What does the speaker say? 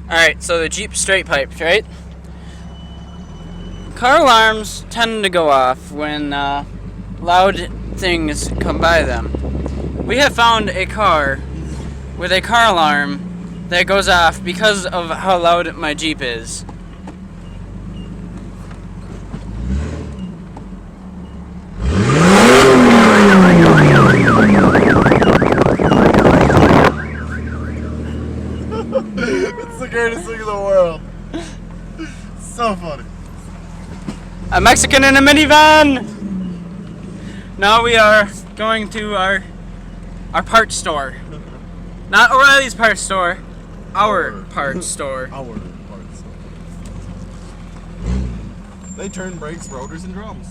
Alright, so the Jeep straight piped, right? Car alarms tend to go off when loud things come by them. We have found a car with a car alarm that goes off because of how loud my Jeep is. It's the greatest thing in the world. So funny. A Mexican in a minivan! Now we are going to our parts store. Not O'Reilly's parts store, our parts store. Our parts. They turn brakes, rotors, and drums.